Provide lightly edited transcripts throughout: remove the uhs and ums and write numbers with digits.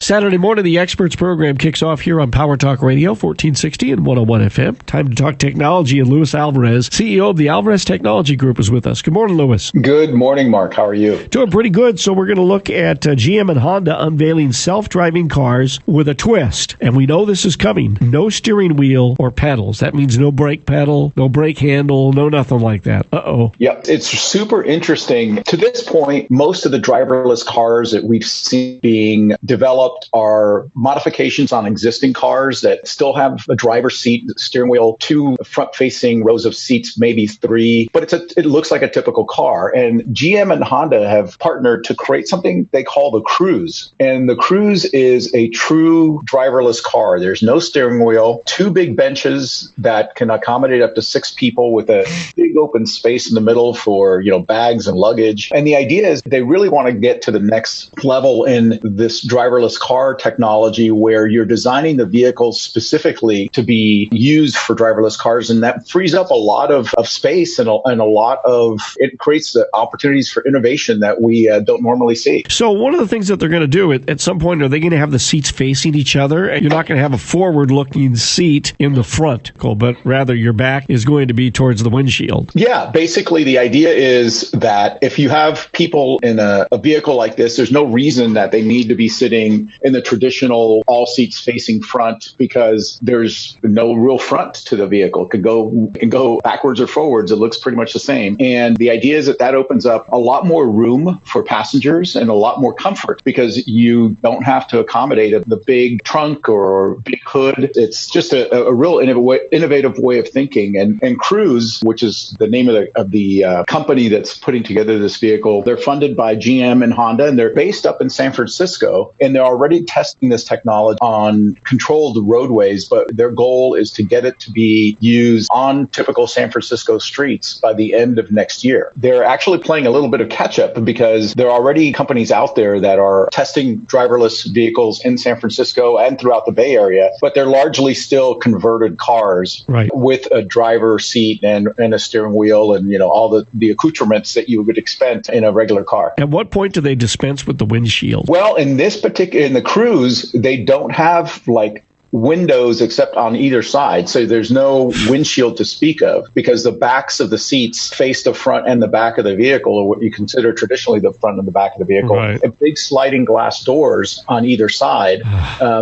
Saturday morning, the Experts program kicks off here on Power Talk Radio, 1460 and 101 FM. Time to talk technology, and Luis Alvarez, CEO of the Alvarez Technology Group, is with us. Good morning, Luis. Good morning, Mark. How are you? Doing pretty good. So we're going to look at GM and Honda unveiling self-driving cars with a twist. And we know this is coming. No steering wheel or pedals. That means no brake pedal, no brake handle, no nothing like that. Uh-oh. Yeah, it's super interesting. To this point, most of the driverless cars that we've seen being developed are modifications on existing cars that still have a driver's seat, steering wheel, two front-facing rows of seats, maybe three, but it looks like a typical car. And GM and Honda have partnered to create something they call the Cruise. And the Cruise is a true driverless car. There's no steering wheel, two big benches that can accommodate up to 6 people with a big open space in the middle for, bags and luggage. And the idea is they really want to get to the next level in this driverless car technology where you're designing the vehicles specifically to be used for driverless cars. And that frees up a lot of space and it creates the opportunities for innovation that we don't normally see. So one of the things that they're going to do at some point, are they going to have the seats facing each other? And you're not going to have a forward-looking seat in the front, but rather your back is going to be towards the windshield. Yeah, basically the idea is that if you have people in a vehicle like this, there's no reason that they need to be sitting in the traditional all seats facing front because there's no real front to the vehicle. It can go backwards or forwards. It looks pretty much the same. And the idea is that opens up a lot more room for passengers and a lot more comfort because you don't have to accommodate the big trunk or big hood. It's just a real innovative way of thinking. And Cruise, which is the name of the company that's putting together this vehicle, they're funded by GM and Honda, and they're based up in San Francisco, and they're already testing this technology on controlled roadways, but their goal is to get it to be used on typical San Francisco streets by the end of next year. They're actually playing a little bit of catch up because there are already companies out there that are testing driverless vehicles in San Francisco and throughout the Bay Area, but they're largely still converted cars with a driver seat and a steering wheel and all the accoutrements that you would expect in a regular car. At what point do they dispense with the windshield? Well, in the Cruise, they don't have windows except on either side. So there's no windshield to speak of because the backs of the seats face the front and the back of the vehicle, or what you consider traditionally the front and the back of the vehicle. Right. And big sliding glass doors on either side.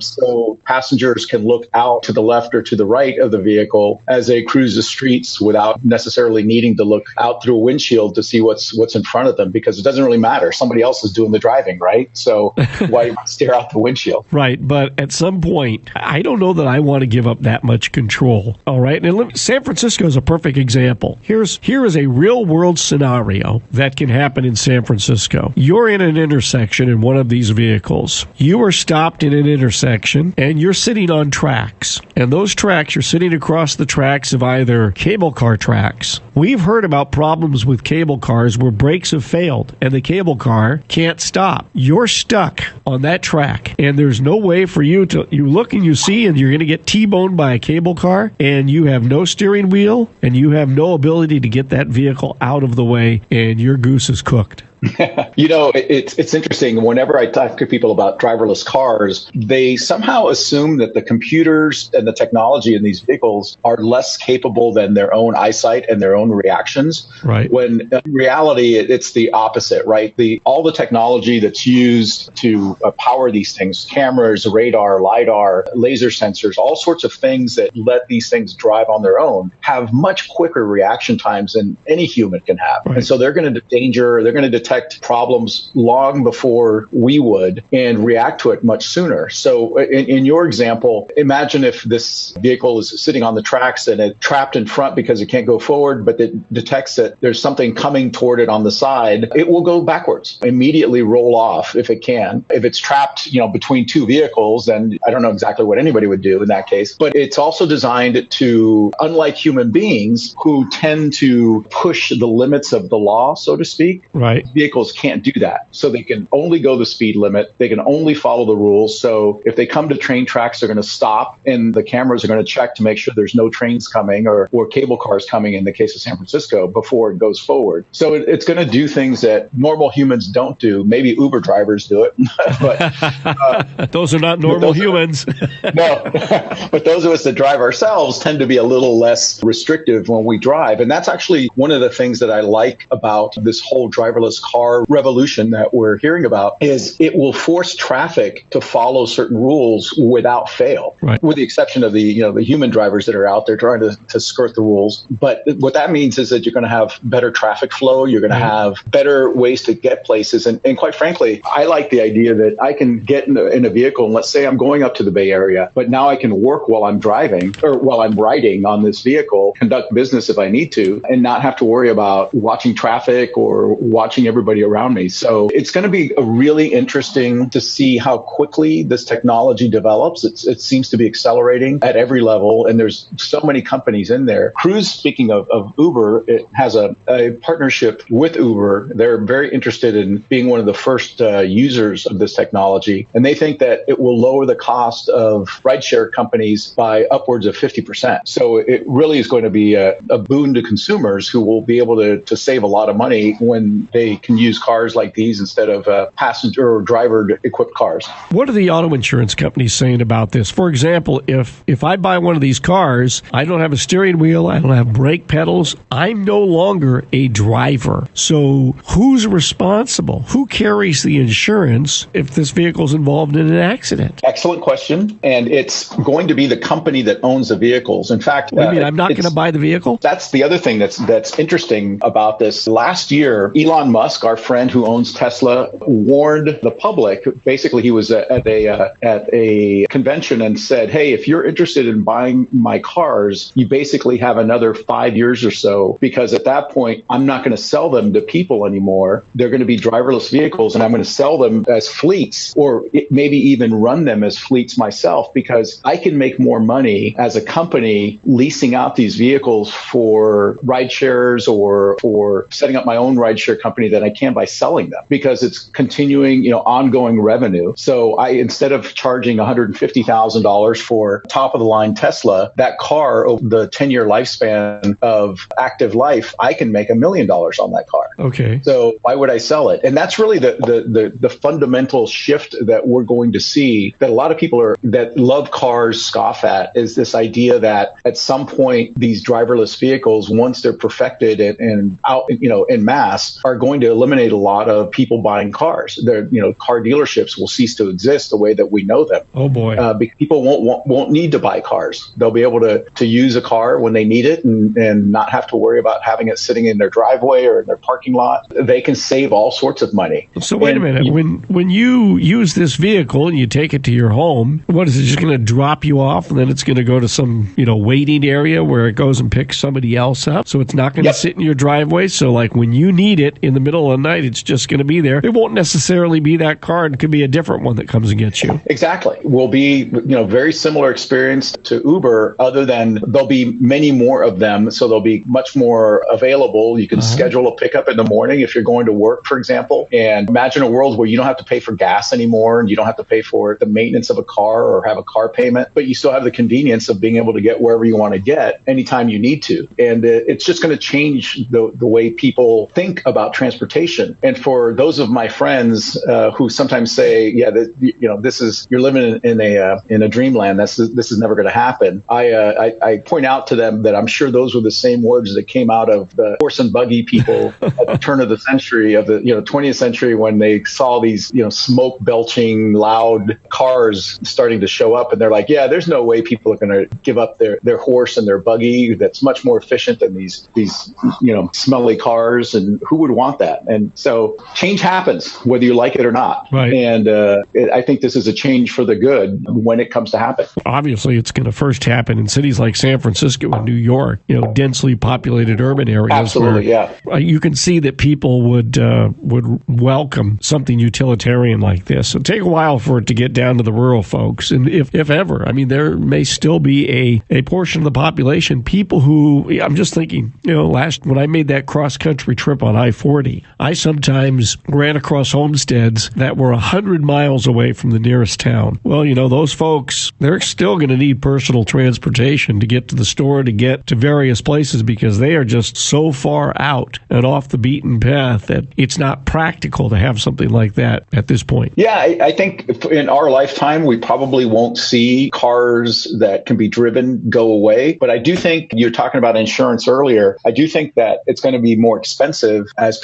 So passengers can look out to the left or to the right of the vehicle as they cruise the streets without necessarily needing to look out through a windshield to see what's in front of them, because it doesn't really matter. Somebody else is doing the driving, right? So why stare out the windshield? Right. But at some point, I don't know that I want to give up that much control. All right. And San Francisco is a perfect example. Here is a real world scenario that can happen in San Francisco. You're in an intersection in one of these vehicles. You are stopped in an intersection and you're sitting on tracks. And those tracks, you're sitting across the tracks of either cable car tracks. We've heard about problems with cable cars where brakes have failed and the cable car can't stop. You're stuck on that track and there's no way for you look and you see and you're going to get T-boned by a cable car and you have no steering wheel and you have no ability to get that vehicle out of the way and your goose is cooked. It's interesting. Whenever I talk to people about driverless cars, they somehow assume that the computers and the technology in these vehicles are less capable than their own eyesight and their own reactions. Right. When in reality, it's the opposite, right? All the technology that's used to power these things, cameras, radar, LiDAR, laser sensors, all sorts of things that let these things drive on their own, have much quicker reaction times than any human can have. Right. And so they're going to detect problems long before we would and react to it much sooner. So in your example, imagine if this vehicle is sitting on the tracks and it's trapped in front because it can't go forward, but it detects that there's something coming toward it on the side. It will go backwards, immediately roll off if it can. If it's trapped, between two vehicles, then I don't know exactly what anybody would do in that case. But it's also designed to, unlike human beings who tend to push the limits of the law, so to speak, right, vehicles can't do that. So they can only go the speed limit. They can only follow the rules. So if they come to train tracks, they're going to stop, and the cameras are going to check to make sure there's no trains coming or cable cars coming in the case of San Francisco before it goes forward. So it's going to do things that normal humans don't do. Maybe Uber drivers do it, but those are not normal humans. No, but those of us that drive ourselves tend to be a little less restrictive when we drive. And that's actually one of the things that I like about this whole driverless car revolution that we're hearing about is it will force traffic to follow certain rules without fail, right, with the exception of the human drivers that are out there trying to skirt the rules. But what that means is that you're going to have better traffic flow. You're going to have better ways to get places. And quite frankly, I like the idea that I can get in a vehicle, and let's say I'm going up to the Bay Area, but now I can work while I'm driving or while I'm riding on this vehicle, conduct business if I need to, and not have to worry about watching traffic or watching everybody around me. So it's going to be really interesting to see how quickly this technology develops. It seems to be accelerating at every level, and there's so many companies in there. Cruise, speaking of Uber, it has a partnership with Uber. They're very interested in being one of the first users of this technology, and they think that it will lower the cost of rideshare companies by upwards of 50%. So it really is going to be a boon to consumers who will be able to save a lot of money when they can use cars like these instead of passenger or driver equipped cars. What are the auto insurance companies saying about this? For example, if I buy one of these cars, I don't have a steering wheel, I don't have brake pedals, I'm no longer a driver. So who's responsible? Who carries the insurance if this vehicle is involved in an accident? Excellent question. And it's going to be the company that owns the vehicles. In fact, you mean I'm not going to buy the vehicle? That's the other thing that's interesting about this. Last year, Elon Musk, our friend who owns Tesla, warned the public. Basically, he was at a convention and said, hey, if you're interested in buying my cars, you basically have another 5 years or so, because at that point, I'm not going to sell them to people anymore. They're going to be driverless vehicles, and I'm going to sell them as fleets, or maybe even run them as fleets myself, because I can make more money as a company leasing out these vehicles for ride shares or for setting up my own rideshare company than I can by selling them, because it's continuing, ongoing revenue. So instead of charging $150,000 for top of the line Tesla, that car over the 10-year lifespan of active life, I can make $1 million on that car. Okay. So why would I sell it? And that's really the fundamental shift that we're going to see, that a lot of people that love cars scoff at, is this idea that at some point these driverless vehicles, once they're perfected and out, in mass, are going to eliminate a lot of people buying cars. Car dealerships will cease to exist the way that we know them. Oh boy! Because people won't need to buy cars. They'll be able to use a car when they need it and not have to worry about having it sitting in their driveway or in their parking lot. They can save all sorts of money. So wait a minute. When you use this vehicle and you take it to your home, what is it, just going to drop you off and then it's going to go to some waiting area where it goes and picks somebody else up? So it's not going to sit in your driveway. So like when you need it in the middle of the night, it's just going to be there. It won't necessarily be that car. It could be a different one that comes and gets you. Exactly. Will be very similar experience to Uber, other than there'll be many more of them. So they'll be much more available. You can schedule a pickup in the morning if you're going to work, for example. And imagine a world where you don't have to pay for gas anymore, and you don't have to pay for the maintenance of a car or have a car payment, but you still have the convenience of being able to get wherever you want to get anytime you need to. And it's just going to change the way people think about transportation. And for those of my friends who sometimes say, this is, you're living in a dreamland, this is never going to happen, I point out to them that I'm sure those were the same words that came out of the horse and buggy people at the turn of the century, of the 20th century, when they saw these smoke belching loud cars starting to show up, and they're like, yeah, there's no way people are going to give up their horse and their buggy that's much more efficient than these smelly cars, and who would want that? And so change happens whether you like it or not. Right. And I think this is a change for the good when it comes to happen. Obviously, it's going to first happen in cities like San Francisco and New York, densely populated urban areas. Absolutely, where, you can see that people would welcome something utilitarian like this. It'll take a while for it to get down to the rural folks, and if ever, there may still be a portion of the population, people who, I'm just thinking, when I made that cross country trip on I-40, I sometimes ran across homesteads that were 100 miles away from the nearest town. Well, those folks, they're still going to need personal transportation to get to the store, to get to various places, because they are just so far out and off the beaten path that it's not practical to have something like that at this point. Yeah, I think in our lifetime, we probably won't see cars that can be driven go away. But I do think, you're talking about insurance earlier, I do think that it's going to be more expensive as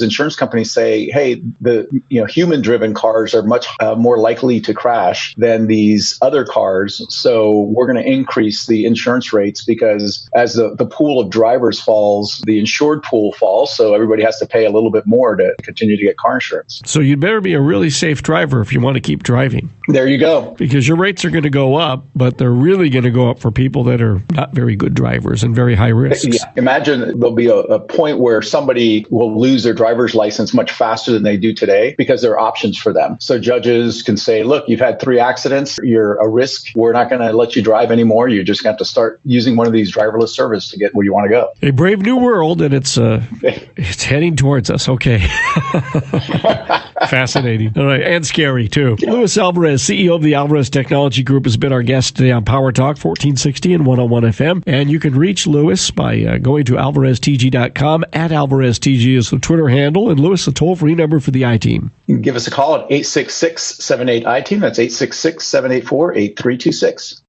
insurance companies say, hey, the human-driven cars are much more likely to crash than these other cars. So we're going to increase the insurance rates, because as the pool of drivers falls, the insured pool falls. So everybody has to pay a little bit more to continue to get car insurance. So you'd better be a really safe driver if you want to keep driving. There you go. Because your rates are going to go up, but they're really going to go up for people that are not very good drivers and very high risks. Yeah. Imagine there'll be a point where somebody will lose their driver's license much faster than they do today, because there are options for them. So judges can say, look, you've had 3 accidents. You're a risk. We're not going to let you drive anymore. You're just going to have to start using one of these driverless services to get where you want to go. A brave new world, and it's heading towards us. Okay. Fascinating. All right. And scary, too. Luis Alvarez, CEO of the Alvarez Technology Group, has been our guest today on Power Talk 1460 and 101 FM. And you can reach Luis by going to alvareztg.com. At AlvarezTG is the Twitter handle. And Luis, the toll-free number for the I-Team. You can give us a call at 866-78-I-Team. That's 866-784-8326.